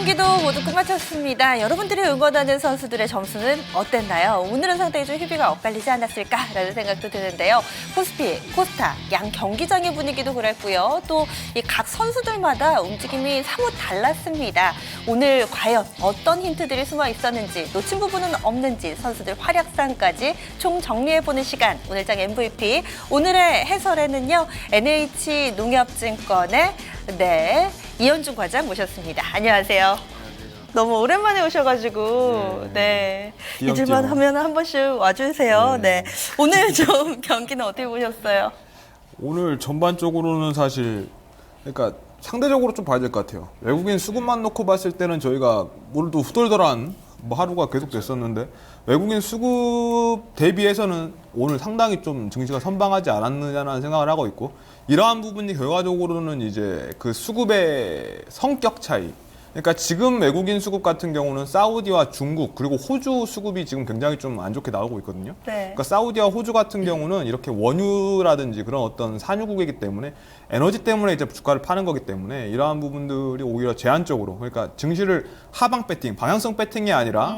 경기도 모두 끝마쳤습니다. 여러분들이 응원하는 선수들의 점수는 어땠나요? 오늘은 상당히 좀 희비가 엇갈리지 않았을까라는 생각도 드는데요. 코스피, 코스타, 양 경기장의 분위기도 그랬고요. 또 이 각 선수들마다 움직임이 사뭇 달랐습니다. 오늘 과연 어떤 힌트들이 숨어 있었는지, 놓친 부분은 없는지 선수들 활약상까지 총 정리해보는 시간, 오늘장 MVP. 오늘의 해설에는요, NH농협증권의 이현중 과장 모셨습니다. 안녕하세요. 너무 오랜만에 오셔가지고 잊을만 하면 한 번씩 와주세요. 오늘 좀 경기는 어떻게 보셨어요? 오늘 전반적으로는 사실 그러니까 상대적으로 좀 봐야 될 것 같아요. 외국인 수급만 놓고 봤을 때는 저희가 오늘도 후덜덜한 하루가 계속 됐었는데 외국인 수급 대비해서는 오늘 상당히 좀 증시가 선방하지 않았느냐는 생각을 하고 있고, 이러한 부분이 결과적으로는 이제 그 수급의 성격 차이. 그러니까 지금 외국인 수급 같은 경우는 사우디와 중국 그리고 호주 수급이 지금 굉장히 좀 안 좋게 나오고 있거든요. 그러니까 사우디와 호주 같은 경우는 이렇게 원유라든지 그런 어떤 산유국이기 때문에 에너지 때문에 이제 주가를 파는 거기 때문에 이러한 부분들이 오히려 제한적으로, 그러니까 증시를 하방 배팅, 방향성 배팅이 아니라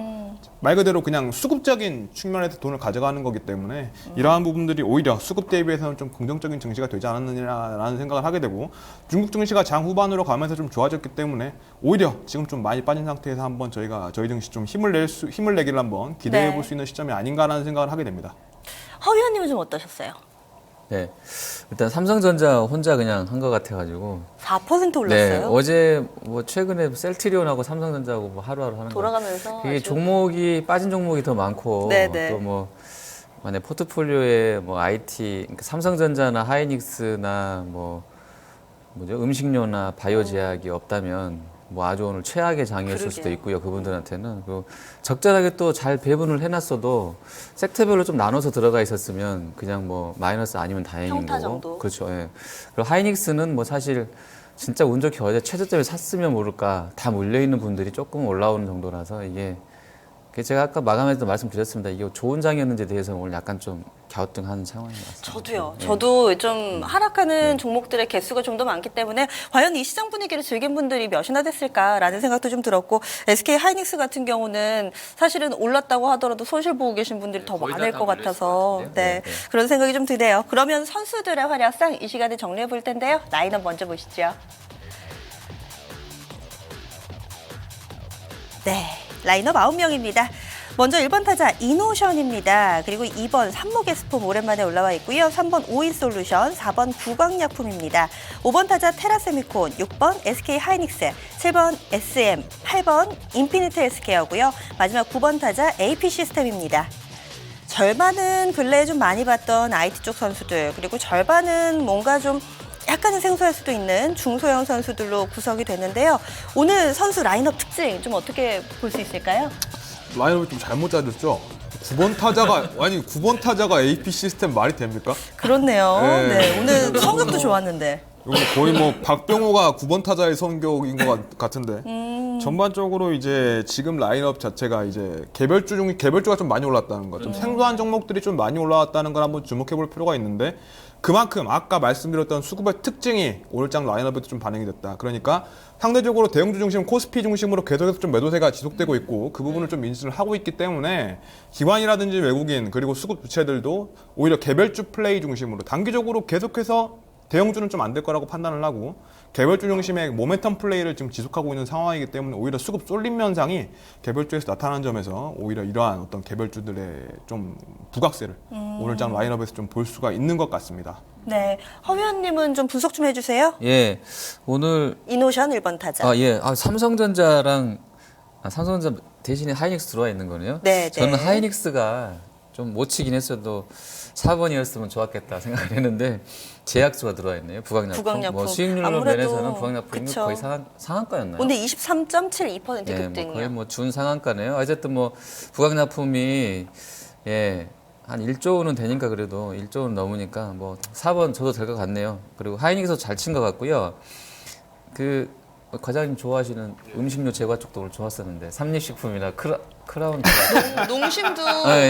말 그대로 그냥 수급적인 측면에서 돈을 가져가는 거기 때문에 이러한 부분들이 오히려 수급 대비해서는 좀 긍정적인 증시가 되지 않았느냐라는 생각을 하게 되고, 중국 증시가 장 후반으로 가면서 좀 좋아졌기 때문에 오히려 지금 좀 많이 빠진 상태에서 한번 저희 증시 좀 힘을 내기를 한번 기대해 볼 수 있는 시점이 아닌가라는 생각을 하게 됩니다. 허 위원님은 좀 어떠셨어요? 네, 일단 삼성전자 혼자 그냥 한 것 같아가지고 4% 올랐어요? 네, 어제 뭐 최근에 셀트리온하고 삼성전자하고 뭐 하루하루 하는 돌아가면서 그게 아주... 종목이 빠진 종목이 더 많고 또 뭐 만약 포트폴리오에 뭐 IT, 그러니까 삼성전자나 하이닉스나 음식료나 바이오제약이 없다면 뭐 아주 오늘 최악의 장이었을 수도 있고요. 그분들한테는. 그리고 적절하게 또 잘 배분을 해놨어도 섹터별로 좀 나눠서 들어가 있었으면 그냥 뭐 마이너스 아니면 다행인 평타 거고. 정도. 그렇죠. 예. 그리고 하이닉스는 뭐 사실 진짜 운 좋게 어제 최저점에 샀으면 모를까 다 몰려있는 분들이 조금 올라오는 정도라서 이게 제가 아까 마감할 때도 말씀드렸습니다. 이게 좋은 장이었는지에 대해서는 오늘 약간 좀 갸우뚱한 상황인 것 같습니다. 저도요. 네. 저도 좀 하락하는 종목들의 개수가 좀 더 많기 때문에 과연 이 시장 분위기를 즐긴 분들이 몇이나 됐을까라는 생각도 좀 들었고, SK 하이닉스 같은 경우는 사실은 올랐다고 하더라도 손실 보고 계신 분들이 더 많을 것 같아서 그런 생각이 좀 드네요. 그러면 선수들의 활약상 이 시간에 정리해 볼 텐데요. 라인업 먼저 보시죠. 라인업 9명입니다. 먼저 1번 타자 이노션입니다. 그리고 2번 삼목에스폼 오랜만에 올라와 있고요. 3번 오인솔루션, 4번 구광약품입니다. 5번 타자 테라세미콘, 6번 SK 하이닉스, 7번 SM, 8번 인피니트 헬스케어고요. 마지막 9번 타자 AP 시스템입니다. 절반은 근래에 좀 많이 봤던 IT 쪽 선수들, 그리고 절반은 뭔가 좀 약간은 생소할 수도 있는 중소형 선수들로 구성이 됐는데요. 오늘 선수 라인업 특징 좀 어떻게 볼 수 있을까요? 라인업이 좀 잘못 짜졌죠? 9번 타자가 AP 시스템 말이 됩니까? 그렇네요. 오늘 성적도 좋았는데. 거의 뭐 박병호가 9번 타자의 성격인 것 같은데. 전반적으로 이제 지금 라인업 자체가 이제 개별주가 좀 많이 올랐다는 거, 좀 생소한 종목들이 좀 많이 올라왔다는 걸 한번 주목해 볼 필요가 있는데, 그만큼 아까 말씀드렸던 수급의 특징이 오늘장 라인업에도 좀 반영이 됐다. 그러니까 상대적으로 대형주 중심, 코스피 중심으로 계속해서 좀 매도세가 지속되고 있고, 그 부분을 좀 인지를 하고 있기 때문에 기관이라든지 외국인 그리고 수급 주체들도 오히려 개별주 플레이 중심으로 단기적으로 계속해서 대형주는 좀 안 될 거라고 판단을 하고, 개별주 중심의 모멘텀 플레이를 지금 지속하고 있는 상황이기 때문에 오히려 수급 쏠림 현상이 개별주에서 나타나는 점에서 오히려 이러한 어떤 개별주들의 좀 부각세를 오늘장 라인업에서 좀 볼 수가 있는 것 같습니다. 허 위원님은 좀 분석 좀 해주세요. 예, 오늘 이노션 1번 타자. 삼성전자 대신에 하이닉스 들어와 있는 거네요. 저는 하이닉스가 좀 못 치긴 했어도 4번이었으면 좋았겠다 생각을 했는데 제약수가 들어와 있네요. 부광약품. 뭐 수익률로 면에서는 부광약품이 거의 상한가였나요? 근데 23.72% 급등이요. 거의 뭐 준상한가네요. 어쨌든 뭐 부광약품이 한 1조 원은 되니까, 그래도 1조 원 넘으니까 뭐 4번 저도 될 것 같네요. 그리고 하이닉스도 잘 친 것 같고요. 과장님 좋아하시는 음식료 제과 쪽도 오늘 좋았었는데 삼립식품이나 크라운 농심도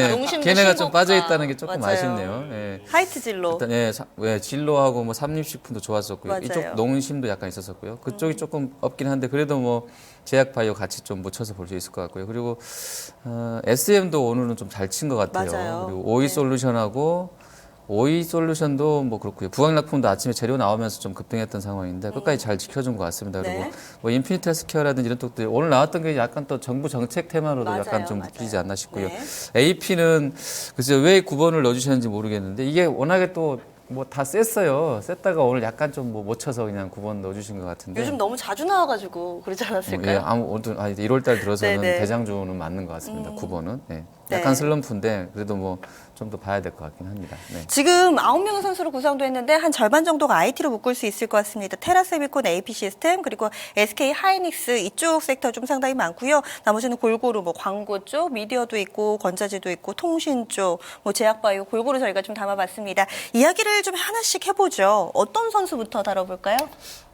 농심도 걔네가 좀 신고가. 빠져 있다는 게 조금 맞아요. 아쉽네요. 예. 하이트 진로. 일단 진로하고 뭐 삼립식품도 좋았었고요. 맞아요. 이쪽 농심도 약간 있었었고요. 그쪽이 조금 없긴 한데 그래도 뭐 제약바이오 같이 좀 묻혀서 볼 수 있을 것 같고요. 그리고 SM도 오늘은 좀 잘 친 것 같아요. 맞아요. 그리고 오이솔루션하고 오이솔루션도 뭐 그렇고요. 부강약품도 아침에 재료 나오면서 좀 급등했던 상황인데 끝까지 잘 지켜준 것 같습니다. 그리고 네. 뭐 인피니트 헬스케어라든지 이런 쪽들 오늘 나왔던 게 약간 또 정부 정책 테마로도 맞아요, 약간 좀 맞아요. 느끼지 않나 싶고요. 네. AP는 글쎄요 왜 9번을 넣어주셨는지 모르겠는데 이게 워낙에 또 뭐 다 셌어요. 셌다가 오늘 약간 좀 뭐 못 쳐서 그냥 9번 넣어주신 것 같은데. 요즘 너무 자주 나와가지고 그러지 않았을까요? 오늘 1월달 들어서는 네네. 대장주는 맞는 것 같습니다. 9번은. 네. 약간 네. 슬럼프인데 그래도 뭐 좀 더 봐야 될 것 같긴 합니다. 네. 지금 9명의 선수로 구성도 했는데 한 절반 정도가 IT로 묶을 수 있을 것 같습니다. 테라세미콘, AP 시스템, 그리고 SK 하이닉스 이쪽 섹터 좀 상당히 많고요. 나머지는 골고루 뭐 광고 쪽, 미디어도 있고 건자재도 있고 통신 쪽, 뭐 제약바이오 골고루 저희가 좀 담아봤습니다. 이야기를 좀 하나씩 해보죠. 어떤 선수부터 다뤄볼까요?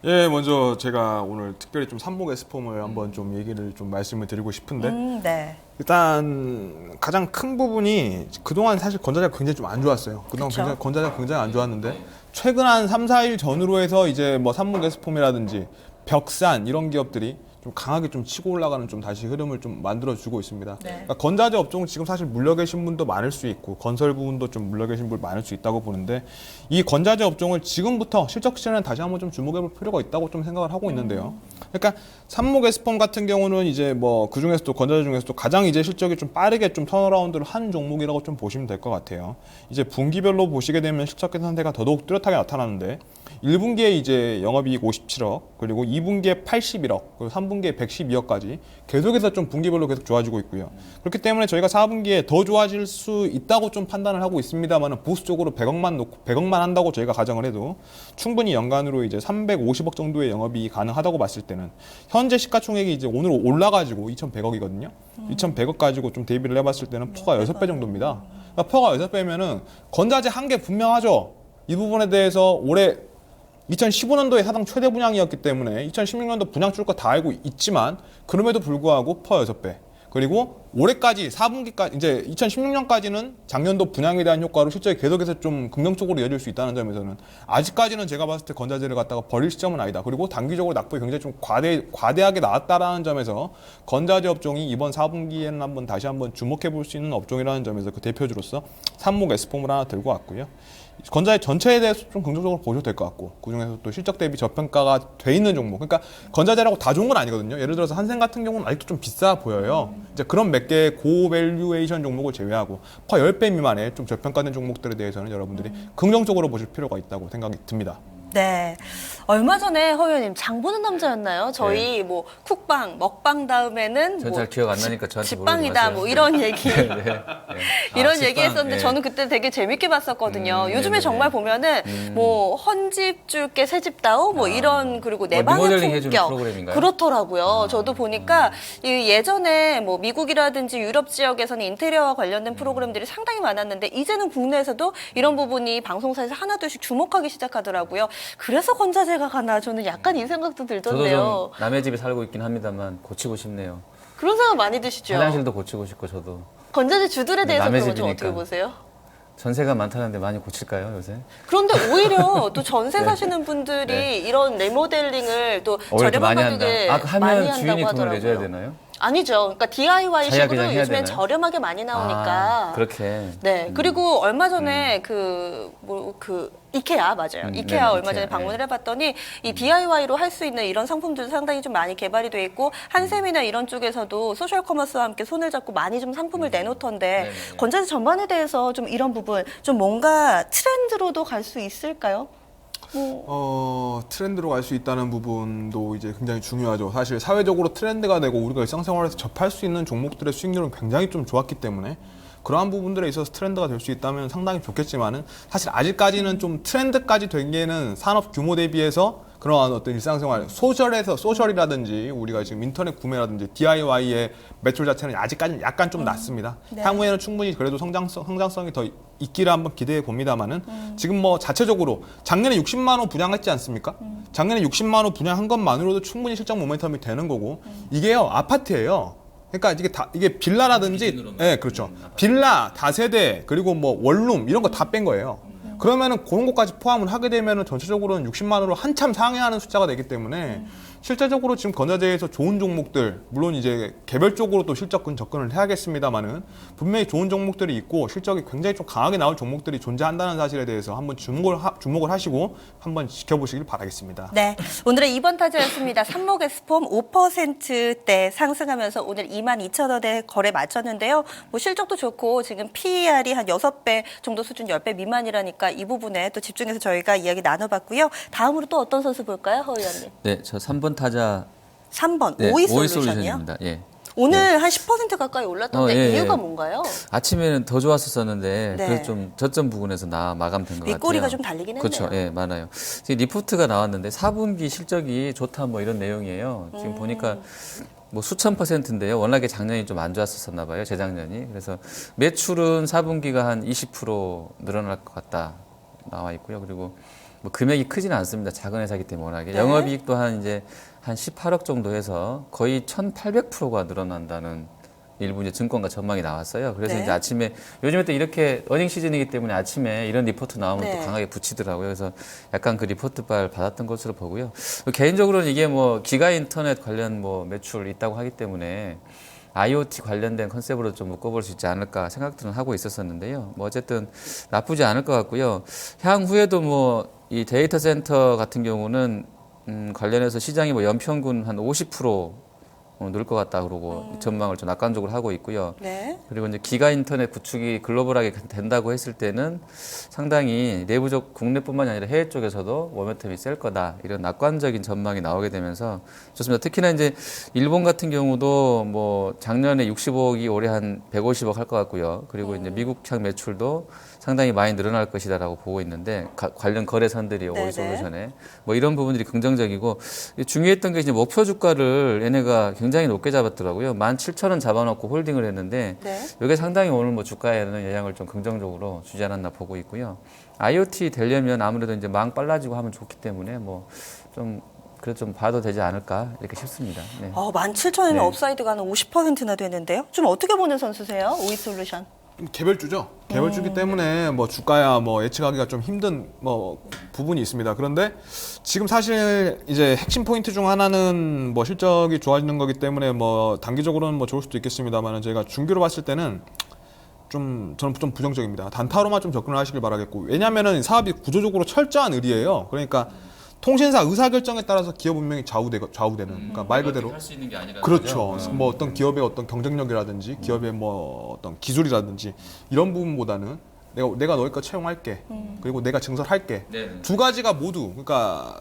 예, 먼저 제가 오늘 특별히 좀 삼목 에스폼을 한번 좀 얘기를 좀 말씀을 드리고 싶은데 네. 일단 가장 큰 부분이 그동안 사실 건자재가 굉장히 좀 안 좋았어요. 그동안 그쵸. 건자재가 굉장히 안 좋았는데 최근 한 3, 4일 전으로 해서 이제 뭐 삼목 에스폼이라든지 벽산 이런 기업들이 좀 강하게 좀 치고 올라가는 좀 다시 흐름을 좀 만들어주고 있습니다. 네. 그러니까 건자재 업종은 지금 사실 물려 계신 분도 많을 수 있고 건설 부분도 좀 물려 계신 분 많을 수 있다고 보는데 이 건자재 업종을 지금부터 실적 시즌에 다시 한번 좀 주목해 볼 필요가 있다고 좀 생각을 하고 있는데요. 그러니까 삼목 에스폼 같은 경우는 이제 뭐 그 중에서도 건자재 중에서도 가장 이제 실적이 좀 빠르게 좀 턴어라운드를 한 종목이라고 좀 보시면 될 것 같아요. 이제 분기별로 보시게 되면 실적 개선세가 더더욱 뚜렷하게 나타나는데 1분기에 이제 영업이익 57억, 그리고 2분기에 81억, 그리고 3분기에 112억까지 계속해서 좀 분기별로 계속 좋아지고 있고요. 그렇기 때문에 저희가 4분기에 더 좋아질 수 있다고 좀 판단을 하고 있습니다만 보수적으로 100억만 한다고 저희가 가정을 해도 충분히 연간으로 이제 350억 정도의 영업이익이 가능하다고 봤을 때는 현재 시가총액이 이제 오늘 올라가지고 2,100억이거든요. 2,100억 가지고 좀 대비를 해봤을 때는 퍼가 6배 정도입니다. 그러니까 퍼가 6배면은 건자재 한 개 분명하죠. 이 부분에 대해서 올해 2015년도에 사상 최대 분양이었기 때문에 2016년도 분양 줄 거 다 알고 있지만 그럼에도 불구하고 퍼 6배. 그리고 올해까지 4분기까지 이제 2016년까지는 작년도 분양에 대한 효과로 실적이 계속해서 좀 긍정적으로 이어질 수 있다는 점에서는 아직까지는 제가 봤을 때 건자재를 갖다가 버릴 시점은 아니다. 그리고 단기적으로 낙폭이 굉장히 좀 과대하게 나왔다라는 점에서 건자재 업종이 이번 4분기에는 한번 다시 한번 주목해 볼 수 있는 업종이라는 점에서 그 대표주로서 삼목 에스폼을 하나 들고 왔고요. 건자재 전체에 대해서 좀 긍정적으로 보셔도 될 것 같고 그중에서 또 실적 대비 저평가가 돼 있는 종목, 그러니까 건자재라고 다 좋은 건 아니거든요. 예를 들어서 한생 같은 경우는 아직도 좀 비싸 보여요. 이제 그런 몇 개의 고밸류에이션 종목을 제외하고 퍼 10배 미만의 좀 저평가된 종목들에 대해서는 여러분들이 긍정적으로 보실 필요가 있다고 생각이 듭니다. 네. 얼마 전에 허 의원님 장 보는 남자였나요? 저희 뭐 쿡방, 먹방 다음에는 전 뭐 잘 기억 안 나니까 저한테 집방이다 물어보지 뭐 마세요. 이런 얘기 이런 집방, 얘기 했었는데 예. 저는 그때 되게 재밌게 봤었거든요. 요즘에 네네네. 정말 보면은 뭐 헌집 줄게 새집다오 뭐 이런 그리고 내 방의 리모델링 해주는 품격 프로그램인가요? 그렇더라고요. 저도 보니까 이 예전에 뭐 미국이라든지 유럽 지역에서는 인테리어와 관련된 프로그램들이 상당히 많았는데 이제는 국내에서도 이런 부분이 방송사에서 하나둘씩 주목하기 시작하더라고요. 그래서 건자재가 가나 저는 약간 이 생각도 저도 들던데요. 좀 남의 집에 살고 있긴 합니다만 고치고 싶네요. 그런 생각 많이 드시죠? 화장실도 고치고 싶고 저도. 건자재 주들에 대해서 남의 그러면 좀 집이니까. 어떻게 보세요? 전세가 많다는데 많이 고칠까요 요새? 그런데 오히려 또 전세 네. 사시는 분들이 네. 이런 리모델링을 또 오히려 더 저렴한 많이 한다. 가격에 그 많이 하면 한다고 주인이 돈을 하더라고요. 내줘야 되나요? 아니죠. 그러니까 DIY 자기가 식으로 그냥 해야 요즘엔 되나요? 저렴하게 많이 나오니까. 아, 그렇게. 네. 그리고 얼마 전에 그 이케아 맞아요. 이케아 네네, 얼마 전에 이케아, 방문을 해봤더니 이 DIY로 할 수 있는 이런 상품들도 상당히 좀 많이 개발이 돼 있고 한샘이나 이런 쪽에서도 소셜 커머스와 함께 손을 잡고 많이 좀 상품을 내놓던데 네네. 건자재 전반에 대해서 좀 이런 부분 좀 뭔가 트렌드로도 갈 수 있을까요? 트렌드로 갈 수 있다는 부분도 이제 굉장히 중요하죠. 사실 사회적으로 트렌드가 되고 우리가 일상생활에서 접할 수 있는 종목들의 수익률은 굉장히 좀 좋았기 때문에 그러한 부분들에 있어서 트렌드가 될 수 있다면 상당히 좋겠지만은 사실 아직까지는 좀 트렌드까지 되기에는 산업 규모 대비해서 그러한 어떤 일상생활, 소셜이라든지 우리가 지금 인터넷 구매라든지 DIY의 매출 자체는 아직까지는 약간 좀 낮습니다. 네. 향후에는 충분히 그래도 성장성이 더 있기를 한번 기대해 봅니다만은 지금 뭐 자체적으로 작년에 60만 호 분양했지 않습니까? 작년에 60만 호 분양한 것만으로도 충분히 실적 모멘텀이 되는 거고 이게요 아파트예요. 그러니까 이게 빌라라든지, 네, 그렇죠. 빌라, 다세대, 그리고 뭐 원룸 이런 거 다 뺀 거예요. 그러면은 그런 것까지 포함을 하게 되면은 전체적으로는 60만 원으로 한참 상회하는 숫자가 되기 때문에 실제적으로 지금 건자재에서 좋은 종목들, 물론 이제 개별적으로 또 실적 접근을 해야겠습니다만은 분명히 좋은 종목들이 있고 실적이 굉장히 좀 강하게 나올 종목들이 존재한다는 사실에 대해서 한번 주목을 하시고 한번 지켜보시길 바라겠습니다. 네, 오늘의 2번 타자였습니다. 삼목에스폼 5%대 상승하면서 오늘 22,000원에 거래 마쳤는데요. 뭐 실적도 좋고 지금 PER이 한 6배 정도 수준 10배 미만이라니까 이 부분에 또 집중해서 저희가 이야기 나눠봤고요. 다음으로 또 어떤 선수 볼까요, 허 의원님? 네, 저 3번 타자 3번 네, 오이 오이 솔루션이요? 솔루션입니다. 예. 오늘 한 10% 가까이 올랐던데 예, 이유가 예. 뭔가요? 아침에는 더 좋았었었는데 네. 그래서 좀 저점 부근에서 마감된 것 같아요. 윗꼬리가 좀 달리긴 했네요. 그렇죠. 예, 많아요. 지금 리포트가 나왔는데 4분기 실적이 좋다 뭐 이런 내용이에요. 지금 보니까 뭐 수천 %인데요. 워낙에 작년이 좀 안 좋았었나 봐요. 재작년이. 그래서 매출은 4분기가 한 20% 늘어날 것 같다 나와 있고요. 그리고 뭐 금액이 크지는 않습니다. 작은 회사이기 때문에 워낙에. 네. 영업이익도 한 18억 정도 해서 거의 1,800%가 늘어난다는 일부 이제 증권가 전망이 나왔어요. 그래서 네. 이제 아침에 요즘에 또 이렇게 어닝 시즌이기 때문에 아침에 이런 리포트 나오면 네. 또 강하게 붙이더라고요. 그래서 약간 그 리포트발 받았던 것으로 보고요. 개인적으로는 이게 뭐 기가 인터넷 관련 뭐 매출 있다고 하기 때문에 IoT 관련된 컨셉으로 좀 묶어볼 수 있지 않을까 생각들은 하고 있었었는데요. 뭐 어쨌든 나쁘지 않을 것 같고요. 향후에도 뭐 이 데이터 센터 같은 경우는 관련해서 시장이 뭐 연평균 한 50% 늘 것 같다 그러고 전망을 좀 낙관적으로 하고 있고요. 네. 그리고 이제 기가 인터넷 구축이 글로벌하게 된다고 했을 때는 상당히 내부적 국내뿐만이 아니라 해외 쪽에서도 모멘텀이 셀 거다 이런 낙관적인 전망이 나오게 되면서 좋습니다. 특히나 이제 일본 같은 경우도 뭐 작년에 65억이 올해 한 150억 할 것 같고요. 그리고 이제 미국향 매출도 상당히 많이 늘어날 것이다라고 보고 있는데 관련 거래선들이 네네. 오이 솔루션에 뭐 이런 부분들이 긍정적이고 중요했던 게 이제 목표 주가를 얘네가 굉장히 높게 잡았더라고요. 17,000원 잡아놓고 홀딩을 했는데 네. 이게 상당히 오늘 뭐 주가에는 영향을 좀 긍정적으로 주지 않았나 보고 있고요. IoT 되려면 아무래도 이제 망 빨라지고 하면 좋기 때문에 뭐 좀 그래도 좀 봐도 되지 않을까 이렇게 싶습니다. 네. 17,000원이면 네. 업사이드가 한 50%나 되는데요. 좀 어떻게 보는 선수세요? 오이 솔루션. 개별주죠. 개별주기 때문에 뭐 주가야 뭐 예측하기가 좀 힘든 뭐 부분이 있습니다. 그런데 지금 사실 이제 핵심 포인트 중 하나는 뭐 실적이 좋아지는 거기 때문에 뭐 단기적으로는 뭐 좋을 수도 있겠습니다만 제가 중기로 봤을 때는 저는 좀 부정적입니다. 단타로만 좀 접근을 하시길 바라겠고 왜냐면은 사업이 구조적으로 철저한 의리예요. 그러니까 통신사 의사결정에 따라서 기업 운명이 좌우되는 그러니까 말 그대로 할수 있는 게 아니라 그렇죠. 뭐 어떤 기업의 어떤 경쟁력이라든지 기업의 뭐 어떤 기술이라든지 이런 부분보다는 내가 너희 거 채용할게. 그리고 내가 증설할게. 네. 두 가지가 모두 그러니까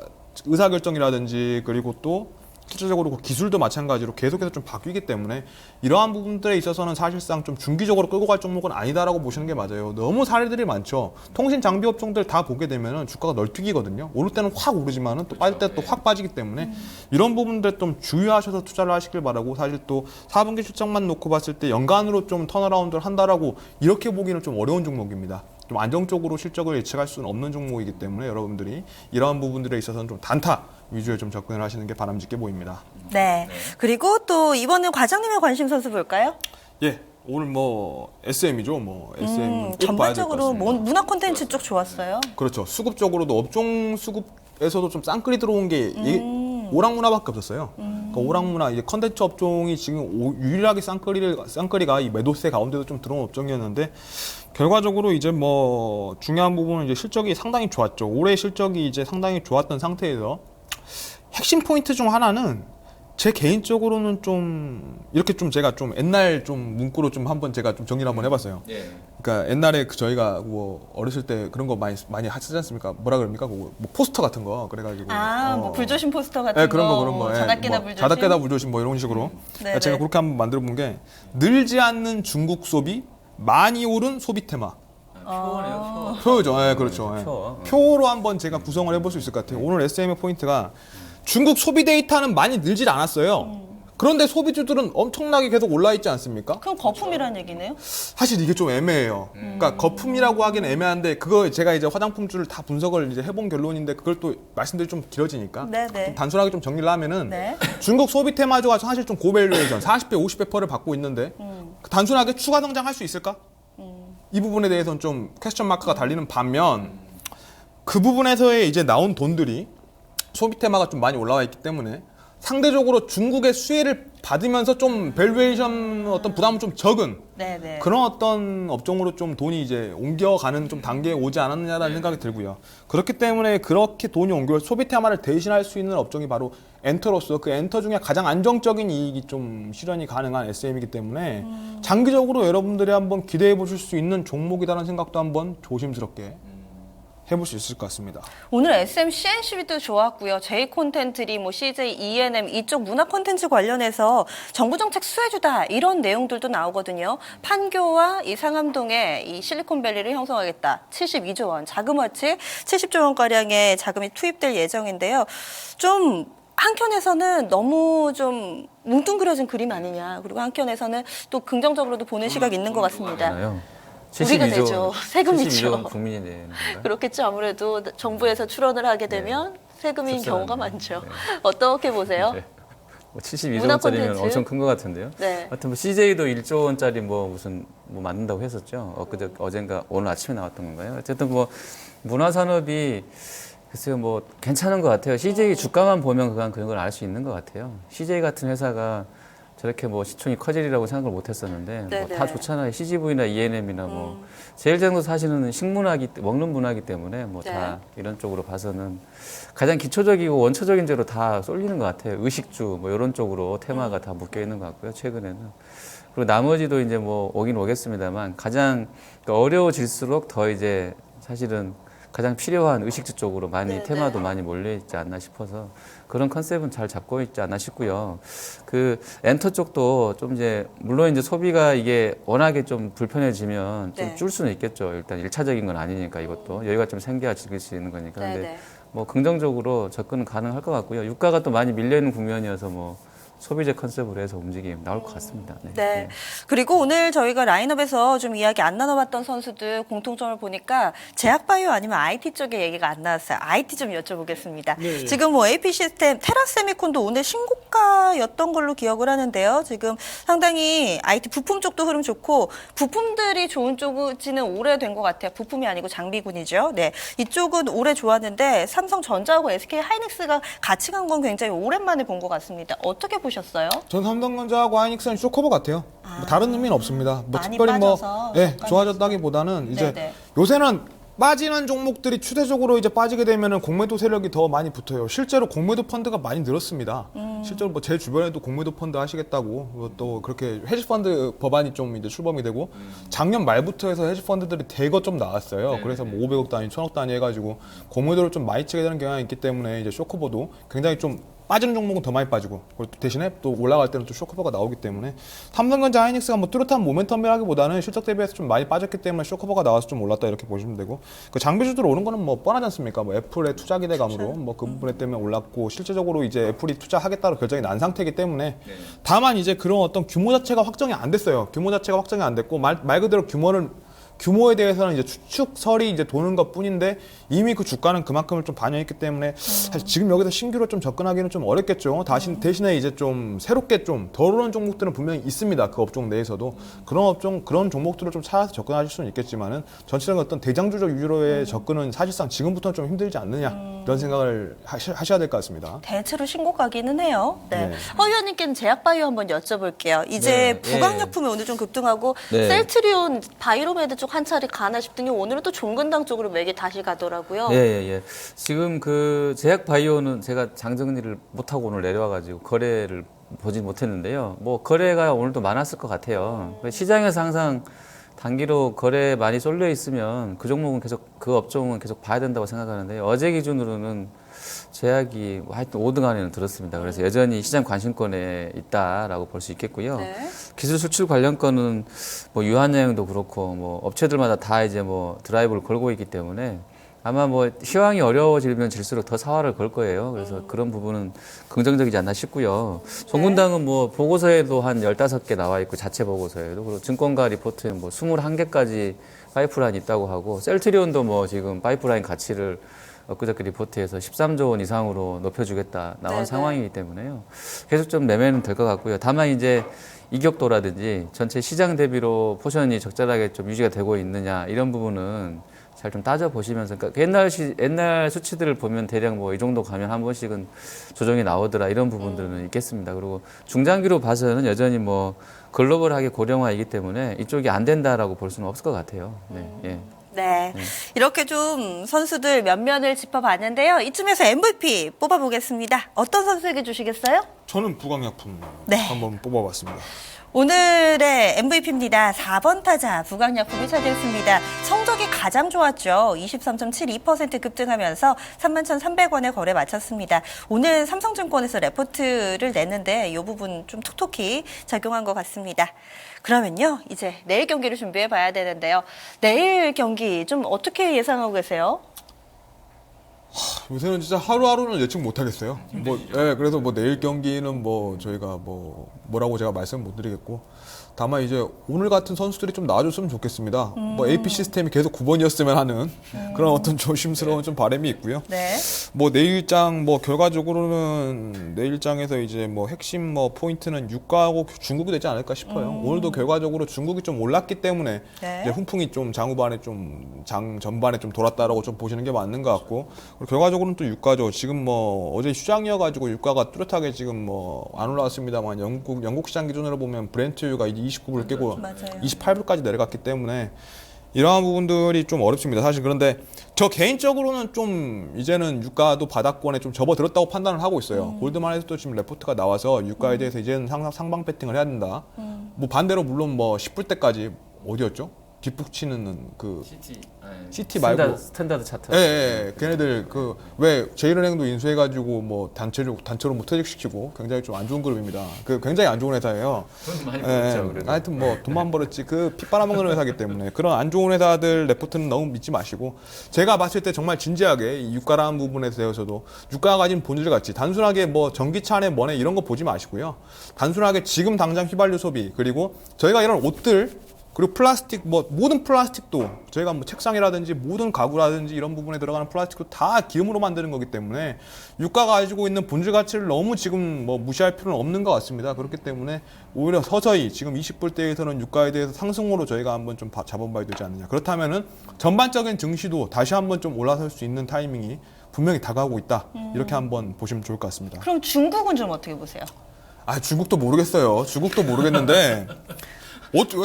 의사결정이라든지 그리고 또 실질적으로 그 기술도 마찬가지로 계속해서 좀 바뀌기 때문에 이러한 부분들에 있어서는 사실상 좀 중기적으로 끌고 갈 종목은 아니다라고 보시는 게 맞아요. 너무 사례들이 많죠. 통신 장비 업종들 다 보게 되면은 주가가 널뛰기거든요. 오를 때는 확 오르지만은 또 빠질 때는 또 확 빠지기 때문에 이런 부분들 좀 주의하셔서 투자를 하시길 바라고 사실 또 4분기 실적만 놓고 봤을 때 연간으로 좀 턴어라운드를 한다라고 이렇게 보기는 좀 어려운 종목입니다. 좀 안정적으로 실적을 예측할 수는 없는 종목이기 때문에 여러분들이 이러한 부분들에 있어서는 좀 단타 위주에 좀 접근을 하시는 게 바람직해 보입니다. 네. 그리고 또 이번엔 과장님의 관심 선수 볼까요? 예, 오늘 뭐 SM이죠. 뭐 SM 꼭 봐야 될 것 전반적으로 같습니다. 문화 콘텐츠 쪽 좋았어요. 그렇죠. 수급적으로도 업종 수급에서도 좀 쌍끌이 들어온 게 오락문화밖에 없었어요. 그러니까 오락문화 이제 컨텐츠 업종이 지금 유일하게 쌍끌이가 이 매도세 가운데도 좀 들어온 업종이었는데 결과적으로 이제 뭐 중요한 부분은 이제 실적이 상당히 좋았죠. 올해 실적이 이제 상당히 좋았던 상태에서 핵심 포인트 중 하나는 제 개인적으로는 좀 이렇게 좀 제가 좀 옛날 좀 문구로 좀 한번 제가 좀 정리를 한번 해봤어요. 예. 그러니까 옛날에 저희가 뭐 어렸을 때 그런 거 많이 쓰지 않습니까? 뭐라 그럽니까? 뭐 포스터 같은 거 그래가지고 뭐 불조심 포스터 같은 네, 그런 거. 자나깨나 뭐 불조심. 자나깨나 불조심 뭐 이런 식으로. 네, 제가 네. 그렇게 한번 만들어 본 게 늘지 않는 중국 소비, 많이 오른 소비 테마. 표네요, 표. 표죠. 예, 그렇죠. 예. 표. 표로 한번 제가 구성을 해볼 수 있을 것 같아요. 오늘 SM의 포인트가 중국 소비 데이터는 많이 늘질 않았어요. 그런데 소비주들은 엄청나게 계속 올라 있지 않습니까? 그럼 거품이라는 얘기네요? 사실 이게 좀 애매해요. 그러니까 거품이라고 하기는 애매한데 그거 제가 이제 화장품주를 다 분석을 이제 해본 결론인데 그걸 또 말씀드리 좀 길어지니까 네네. 좀 단순하게 좀 정리를 하면은 네. 중국 소비 테마주가 사실 좀 고밸류에이션 40배, 50배 펄을 받고 있는데 단순하게 추가 성장할 수 있을까? 이 부분에 대해서는 좀 퀘스천 마크가 달리는 반면 그 부분에서의 이제 나온 돈들이 소비 테마가 좀 많이 올라와 있기 때문에 상대적으로 중국의 수혜를 받으면서 좀 밸류에이션 어떤 부담은 좀 적은 네네. 그런 어떤 업종으로 좀 돈이 이제 옮겨가는 좀 단계에 오지 않았느냐라는 생각이 들고요. 그렇기 때문에 그렇게 돈이 옮겨 소비 테마를 대신할 수 있는 업종이 바로 엔터로서 그 엔터 중에 가장 안정적인 이익이 좀 실현이 가능한 SM이기 때문에 장기적으로 여러분들이 한번 기대해 보실 수 있는 종목이다라는 생각도 한번 조심스럽게 해볼 수 있을 것 같습니다. 오늘 SM CNCB도 좋았고요. J 콘텐트리, 뭐 CJ, ENM 이쪽 문화 콘텐츠 관련해서 정부 정책 수혜주다 이런 내용들도 나오거든요. 판교와 이 상암동에 이 실리콘밸리를 형성하겠다. 72조 원 자금어치 70조 원 가량의 자금이 투입될 예정인데요. 좀 한켠에서는 너무 좀 뭉뚱그려진 그림 아니냐. 그리고 한켠에서는 또 긍정적으로도 보는 시각이 있는 것 같습니다. 우리가 72조 내죠. 원, 세금이죠. 72조 원 국민이 내는 건가요? 그렇겠죠. 아무래도 정부에서 출원을 하게 되면 세금인 씁쓸하네요. 경우가 많죠. 어떻게 보세요? 네. 뭐 72조 문화 원짜리면 콘텐츠? 엄청 큰 것 같은데요. 네. 하여튼 뭐 CJ도 1조 원짜리 뭐 무슨 뭐 만든다고 했었죠. 어젠가 오늘 아침에 나왔던 건가요? 어쨌든 뭐 문화 산업이 글쎄요 뭐 괜찮은 것 같아요. CJ 주가만 보면 그건 걸 알 수 있는 것 같아요. CJ 같은 회사가 저렇게 뭐 시총이 커지리라고 생각을 못 했었는데 뭐 네네. 다 좋잖아요. CGV나 ENM이나 뭐 제일장도 사실은 식문화기 먹는 문화기 때문에 뭐 다 이런 쪽으로 봐서는 가장 기초적이고 원초적인 죄로 다 쏠리는 것 같아요. 의식주 뭐 이런 쪽으로 테마가 다 묶여 있는 것 같고요. 최근에는. 그리고 나머지도 이제 뭐 오긴 오겠습니다만 가장 어려워질수록 더 이제 사실은 가장 필요한 의식주 쪽으로 많이 네네. 테마도 많이 몰려 있지 않나 싶어서 그런 컨셉은 잘 잡고 있지 않나 싶고요. 그 엔터 쪽도 좀 이제 물론 이제 소비가 이게 워낙에 좀 불편해지면 좀 네. 줄 수는 있겠죠. 일단 일차적인 건 아니니까 이것도 여유가 좀 생겨야 즐길 수 있는 거니까. 근데 네네. 뭐 긍정적으로 접근은 가능할 것 같고요. 유가가 또 많이 밀려 있는 국면이어서 뭐 소비재 컨셉으로 해서 움직임 나올 것 같습니다. 네. 네. 그리고 오늘 저희가 라인업에서 좀 이야기 안 나눠봤던 선수들 공통점을 보니까 제약바이오 아니면 IT 쪽의 얘기가 안 나왔어요. IT 좀 여쭤보겠습니다. 네. 지금 뭐 AP 시스템, 테라세미콘도 오늘 신고가였던 걸로 기억을 하는데요. 지금 상당히 IT 부품 쪽도 흐름 좋고 부품들이 좋은 쪽은 오래된 것 같아요. 부품이 아니고 장비군이죠. 네. 이쪽은 오래 좋았는데 삼성전자하고 SK 하이닉스가 같이 간 건 굉장히 오랜만에 본 것 같습니다. 어떻게 보셨어요? 전 삼성전자하고 하이닉스는 쇼커버 같아요. 뭐 다른 의미는 없습니다. 뭐 많이 특별히 뭐 빠져서 예, 좋아졌다기보다는 이제 네네. 요새는 빠지는 종목들이 추세적으로 이제 빠지게 되면은 공매도 세력이 더 많이 붙어요. 실제로 공매도 펀드가 많이 늘었습니다. 실제로 뭐 제 주변에도 공매도 펀드 하시겠다고 또 그렇게 헤지 펀드 법안이 좀 이제 출범이 되고 작년 말부터 해서 헤지 펀드들이 대거 좀 나왔어요. 그래서 뭐 500억 단위, 1000억 단위 해가지고 공매도를 좀 많이 치게 되는 경향이 있기 때문에 이제 쇼커버도 굉장히 좀 빠지는 종목은 더 많이 빠지고 그리고 대신에 또 올라갈 때는 또 쇼커버가 나오기 때문에 삼성전자 하이닉스가 뭐 뚜렷한 모멘텀이라기보다는 실적 대비해서 좀 많이 빠졌기 때문에 쇼커버가 나와서 좀 올랐다 이렇게 보시면 되고 그 장비주들 오는 거는 뭐 뻔하지 않습니까? 뭐 애플의 투자 기대감으로 뭐 그 부분에 때문에 올랐고 실제적으로 이제 애플이 투자하겠다로 결정이 난 상태이기 때문에 다만 이제 그런 어떤 규모 자체가 확정이 안 됐어요. 규모 자체가 확정이 안 됐고 말 그대로 규모에 대해서는 이제 추측설이 이제 도는 것 뿐인데 이미 그 주가는 그만큼을 좀 반영했기 때문에 사실 지금 여기서 신규로 좀 접근하기는 좀 어렵겠죠. 대신에 이제 좀 새롭게 좀 덜 오른 종목들은 분명히 있습니다. 그 업종 내에서도 그런 종목들을 좀 찾아서 접근하실 수는 있겠지만은 전체적인 어떤 대장주적 위주로의 접근은 사실상 지금부터는 좀 힘들지 않느냐 이런 생각을 하셔야 될 것 같습니다. 대체로 신고가기는 해요. 네. 네. 허 의원님께는 제약바이오 한번 여쭤볼게요. 이제 네, 부강약품이 오늘 좀 급등하고 네. 셀트리온, 바이로메드 쪽 한 차례 가나 싶더니 오늘은 또 종근당 쪽으로 맥이 다시 가더라고요. 예. 지금 그 제약 바이오는 제가 장정리를 못하고 오늘 내려와가지고 거래를 보진 못했는데요. 뭐 거래가 오늘도 많았을 것 같아요. 시장에서 항상 단기로 거래 많이 쏠려 있으면 그 종목은 계속 그 업종은 계속 봐야 된다고 생각하는데 어제 기준으로는 제약이 하여튼 5등 안에는 들었습니다. 그래서 여전히 시장 관심권에 있다라고 볼 수 있겠고요. 네. 기술 수출 관련 건은 뭐 유한양도 그렇고 뭐 업체들마다 다 이제 뭐 드라이브를 걸고 있기 때문에 아마 뭐 시황이 어려워지면 질수록 더 사활을 걸 거예요. 그래서 그런 부분은 긍정적이지 않나 싶고요. 종군당은 뭐 보고서에도 한 15개 나와 있고 자체 보고서에도 그리고 증권가 리포트에는 뭐 21개까지 파이프라인이 있다고 하고 셀트리온도 뭐 지금 파이프라인 가치를 엊그저께 리포트에서 13조 원 이상으로 높여주겠다 나온 네네. 상황이기 때문에요. 계속 좀 매매는 될 것 같고요. 다만 이제 이격도라든지 전체 시장 대비로 포션이 적절하게 좀 유지가 되고 있느냐 이런 부분은 잘 좀 따져보시면서 그러니까 옛날 수치들을 보면 대략 뭐 이 정도 가면 한 번씩은 조정이 나오더라 이런 부분들은 있겠습니다. 그리고 중장기로 봐서는 여전히 뭐 글로벌하게 고령화이기 때문에 이쪽이 안 된다라고 볼 수는 없을 것 같아요. 네. 예. 네. 이렇게 좀 선수들 면면을 짚어봤는데요. 이쯤에서 MVP 뽑아보겠습니다. 어떤 선수에게 주시겠어요? 저는 부강약품 네. 한번 뽑아봤습니다. 오늘의 MVP입니다. 4번 타자 부강약품이 차지했습니다. 성적이 가장 좋았죠. 23.72% 급등하면서 31,300원에 거래 마쳤습니다. 오늘 삼성증권에서 레포트를 냈는데 이 부분 좀 톡톡히 작용한 것 같습니다. 그러면요, 이제 내일 경기를 준비해 봐야 되는데요. 내일 경기 좀 어떻게 예상하고 계세요? 요새는 진짜 하루하루는 예측 못 하겠어요. 그래서 뭐 내일 경기는 뭐 저희가 뭐라고 제가 말씀 못 드리겠고, 다만 이제 오늘 같은 선수들이 좀 나와줬으면 좋겠습니다. 뭐 AP 시스템이 계속 9번이었으면 하는 그런 어떤 조심스러운 좀 바람이 있고요. 네. 뭐 내일장 뭐 결과적으로는 내일장에서 이제 뭐 핵심 뭐 포인트는 유가하고 중국이 되지 않을까 싶어요. 오늘도 결과적으로 중국이 좀 올랐기 때문에 네. 이제 훈풍이 좀 장후반에 좀 장 전반에 좀 돌았다라고 좀 보시는 게 맞는 것 같고, 그리고 결과적으로는 또 유가죠. 지금 뭐 어제 휴장이어가지고 유가가 뚜렷하게 지금 뭐 안 올라왔습니다만 영국 시장 기준으로 보면 브렌트유가 이제 29불을 깨고 맞아요. 28불까지 내려갔기 때문에 이러한 부분들이 좀 어렵습니다. 사실 그런데 저 개인적으로는 좀 이제는 유가도 바닥권에 좀 접어들었다고 판단을 하고 있어요. 골드만에서도 지금 레포트가 나와서 유가에 대해서 이제는 상방 배팅을 해야 된다. 뭐 반대로 물론 뭐 10불 때까지 어디였죠? 뒷북치는 그 시티 말고 스탠다드 차트. 예. 걔네들 그 왜 제일은행도 인수해가지고 뭐 단체로 뭐 퇴직시키고 굉장히 좀 안 좋은 그룹입니다. 그 굉장히 안 좋은 회사예요. 돈 많이 벌었죠. 그래도. 하여튼 뭐 돈만 벌었지 그 피 빨아먹는 회사기 때문에 그런 안 좋은 회사들 레포트는 너무 믿지 마시고, 제가 봤을 때 정말 진지하게 이 유가라는 부분에 대해서도 유가가 가진 본질 가치, 단순하게 뭐 전기차네 뭐네 이런 거 보지 마시고요. 단순하게 지금 당장 휘발유 소비, 그리고 저희가 이런 옷들 그리고 플라스틱, 뭐 모든 플라스틱도 저희가 뭐 책상이라든지 모든 가구라든지 이런 부분에 들어가는 플라스틱도 다 기름으로 만드는 거기 때문에 유가가 가지고 있는 본질 가치를 너무 지금 뭐 무시할 필요는 없는 것 같습니다. 그렇기 때문에 오히려 서서히 지금 20불대에서는 유가에 대해서 상승으로 저희가 한번 좀 잡아봐야 되지 않느냐. 그렇다면은 전반적인 증시도 다시 한번 좀 올라설 수 있는 타이밍이 분명히 다가오고 있다. 이렇게 한번 보시면 좋을 것 같습니다. 그럼 중국은 좀 어떻게 보세요? 아, 중국도 모르겠어요. 중국도 모르겠는데.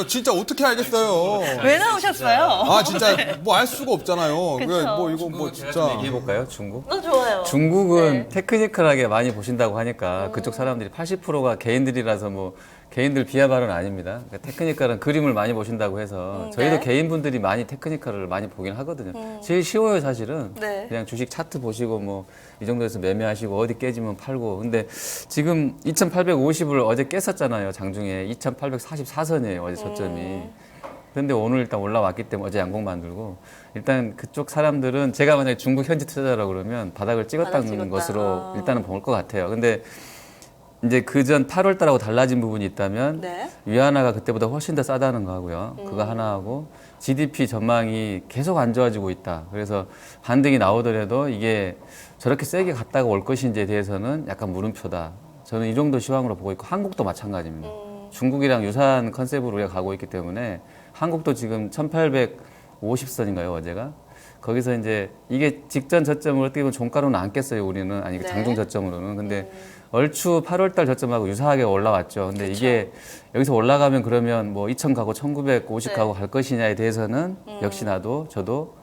진짜 어떻게 알겠어요? 왜 나오셨어요? 아, 진짜 뭐 알 수가 없잖아요. 그쵸. 뭐 이거 뭐 제가 좀 진짜. 얘기해 볼까요? 중국? 좋아요. 중국은 네. 테크니컬하게 많이 보신다고 하니까 그쪽 사람들이 80%가 개인들이라서 뭐 개인들 비하 발언 아닙니다. 그러니까 테크니컬은 그림을 많이 보신다고 해서 저희도 네. 개인분들이 많이 테크니컬을 많이 보긴 하거든요. 제일 쉬워요, 사실은. 네. 그냥 주식 차트 보시고 뭐 이 정도에서 매매하시고 어디 깨지면 팔고. 근데 지금 2,850을 어제 깼었잖아요. 장중에 2,844선이에요. 어제 저점이. 그런데 오늘 일단 올라왔기 때문에 어제 양봉 만들고, 일단 그쪽 사람들은 제가 만약에 중국 현지 투자자라고 그러면 바닥을 찍었다는 찍었다. 것으로 일단은 볼 것 같아요. 근데 이제 그전 8월 달하고 달라진 부분이 있다면 네. 위안화가 그때보다 훨씬 더 싸다는 거 하고요. 그거 하나 하고 GDP 전망이 계속 안 좋아지고 있다. 그래서 반등이 나오더라도 이게 저렇게 세게 갔다가 올 것인지에 대해서는 약간 물음표다. 저는 이 정도 시황으로 보고 있고, 한국도 마찬가지입니다. 중국이랑 유사한 컨셉으로 우리가 가고 있기 때문에 한국도 지금 1850선인가요, 어제가? 거기서 이제 이게 직전 저점을 어떻게 보면 종가로는 안 깼어요, 우리는. 아니, 네. 장중 저점으로는. 근데 얼추 8월달 저점하고 유사하게 올라왔죠. 근데 이게 여기서 올라가면 그러면 뭐 2000 가고 1950 네. 가고 갈 것이냐에 대해서는 역시 나도 저도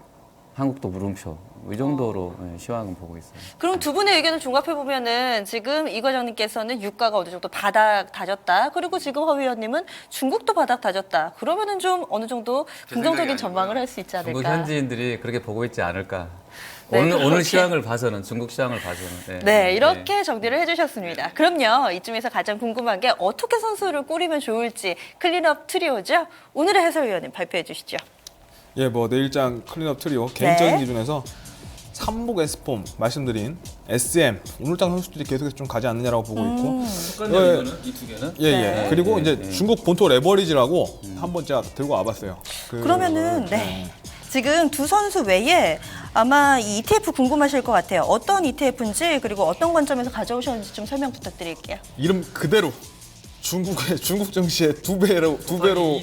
한국도 물음표. 이 정도로 시황은 보고 있어요. 그럼 두 분의 의견을 종합해 보면은 지금 이 과장님께서는 유가가 어느 정도 바닥 다졌다. 그리고 지금 허 위원님은 중국도 바닥 다졌다. 그러면은 좀 어느 정도 긍정적인 전망을 할 수 있지 않을까. 중국 현지인들이 그렇게 보고 있지 않을까. 네, 오늘 그렇게. 시황을 봐서는 중국 시황을 봐서는. 네, 이렇게 정리를 해주셨습니다. 그럼요, 이쯤에서 가장 궁금한 게 어떻게 선수를 꾸리면 좋을지 클린업 트리오죠. 오늘의 해설위원님 발표해 주시죠. 예, 뭐 내일장 클린업 트리오 개인적인 네. 기준에서 삼복 S폼 말씀드린 SM 오늘장 선수들이 계속해서 좀 가지 않느냐라고 보고 있고 이 두 개는? 예, 예. 네. 그리고 이제 중국 본토 레버리지라고 한번 제가 들고 와봤어요. 그러면은 지금 두 선수 외에 아마 이 ETF 궁금하실 것 같아요. 어떤 ETF인지 그리고 어떤 관점에서 가져오셨는지 좀 설명 부탁드릴게요. 이름 그대로 중국 증시의 두 배로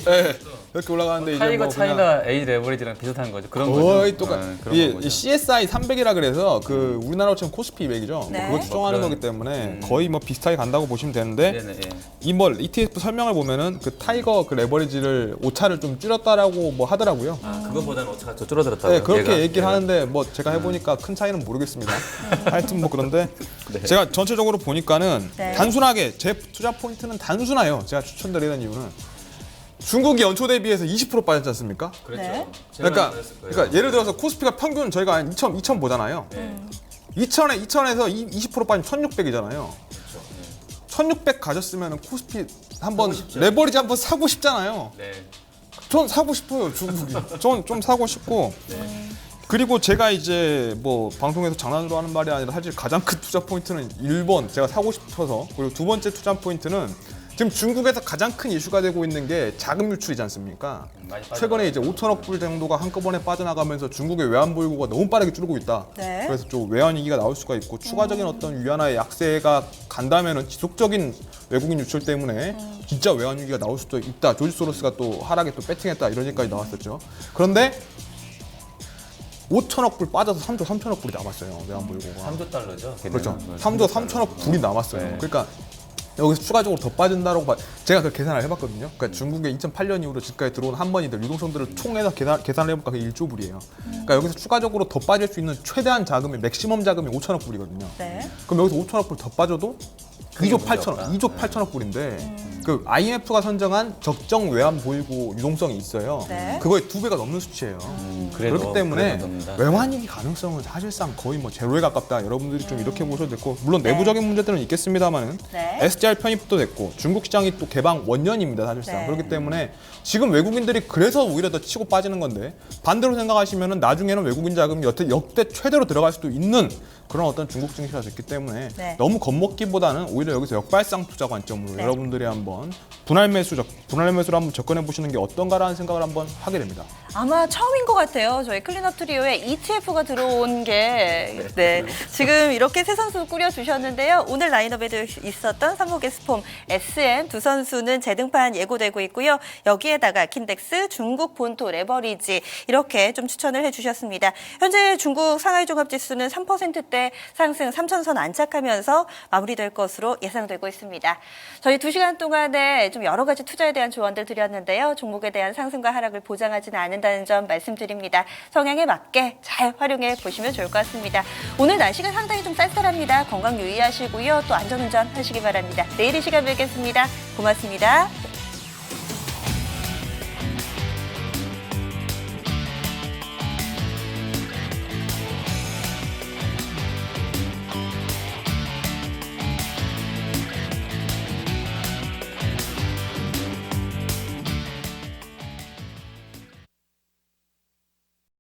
예, 이렇게 올라가는데 이제 타이거 뭐 그냥 차이나 A 레버리지랑 비슷한 거죠. 그런 거의 거죠. 똑같. 그런 이게 거죠. CSI 300이라 그래서 그 우리나라처럼 코스피 200이죠. 네. 그거 추정하는 거기 때문에 거의 뭐 비슷하게 간다고 보시면 되는데 네네. 예. 이 뭐 ETF 설명을 보면은 그 타이거 그 레버리지를 오차를 좀 줄였다라고 뭐 하더라고요. 그거보다는 오차가 더 줄어들었다고요? 네, 그렇게 얘가? 얘기를 하는데 뭐 제가 해보니까 큰 차이는 모르겠습니다. 하여튼 뭐 그런데 제가 전체적으로 보니까는 네. 단순하게 제 투자 포인트는 단순해요. 제가 추천드리는 이유는 중국이 연초 대비해서 20% 빠졌지 않습니까? 그렇죠. 네. 그러니까 예를 들어서 코스피가 평균 저희가 한 2,000 보잖아요. 2,000에서 20% 빠지면 1,600이잖아요. 1,600 가졌으면 코스피 한번 레버리지 한번 사고 싶잖아요. 네. 전 사고 싶어요, 중국이. 전 좀 사고 싶고. 그리고 제가 이제 뭐 방송에서 장난으로 하는 말이 아니라 사실 가장 큰 투자 포인트는 1번 제가 사고 싶어서, 그리고 두 번째 투자 포인트는 지금 중국에서 가장 큰 이슈가 되고 있는 게 자금 유출이지 않습니까? 최근에 이제 5천억 불 정도가 한꺼번에 빠져나가면서 중국의 외환 보유고가 너무 빠르게 줄고 있다. 네. 그래서 좀 외환 위기가 나올 수가 있고 추가적인 어떤 위안화의 약세가 간다면은 지속적인 외국인 유출 때문에 진짜 외환 위기가 나올 수도 있다. 조지 소로스가 또 하락에 또 배팅했다 이런 얘기까지 나왔었죠. 그런데 5천억 불 빠져서 3조 3천억 불이 남았어요. 외환 보유고가. 3조 달러죠. 그렇죠. 3조 3천억 불이 남았어요. 그러니까 여기서 추가적으로 더 빠진다라고 제가 그 계산을 해봤거든요. 그러니까 중국의 2008년 이후로 집가에 들어온 한번이들 유동성들을 총해서 계산을 해볼까 그게 1조 불이에요. 그러니까 여기서 추가적으로 더 빠질 수 있는 최대한 자금이 맥시멈 자금이 5천억 불이거든요. 네. 그럼 여기서 5천억 불 더 빠져도 2조 8천억, 2조 8천억 불인데 그 IMF가 선정한 적정 외환 보유고 유동성이 있어요. 네. 그거의 2배가 넘는 수치예요. 그렇기 때문에 외환위기 가능성은 사실상 거의 뭐 제로에 가깝다. 여러분들이 좀 이렇게 보셔도 됐고, 물론 내부적인 문제들은 있겠습니다만은 네. SDR 편입도 됐고 중국 시장이 또 개방 원년입니다. 사실상. 네. 그렇기 때문에 지금 외국인들이 그래서 오히려 더 치고 빠지는 건데, 반대로 생각하시면은 나중에는 외국인 자금이 역대 최대로 들어갈 수도 있는 그런 어떤 중국 증시가 됐기 때문에 네. 너무 겁먹기보다는 오히려 여기서 역발상 투자 관점으로 네. 여러분들이 한번 분할 매수로 한번 접근해 보시는 게 어떤가라는 생각을 한번 하게 됩니다. 아마 처음인 것 같아요. 저희 클린업 트리오에 ETF가 들어온 게. 네. 지금 이렇게 세 선수 꾸려주셨는데요. 오늘 라인업에도 있었던 삼목의 스폼 SM 두 선수는 재등판 예고되고 있고요. 여기에다가 킨덱스, 중국 본토 레버리지 이렇게 좀 추천을 해주셨습니다. 현재 중국 상하이 종합지수는 3%대 상승 3천선 안착하면서 마무리될 것으로 예상되고 있습니다. 저희 2시간 동안에 좀 여러 가지 투자에 대한 조언들 드렸는데요. 종목에 대한 상승과 하락을 보장하지는 않는다는 점 말씀드립니다. 성향에 맞게 잘 활용해 보시면 좋을 것 같습니다. 오늘 날씨가 상당히 좀 쌀쌀합니다. 건강 유의하시고요. 또 안전운전 하시기 바랍니다. 내일 이 시간 뵙겠습니다. 고맙습니다.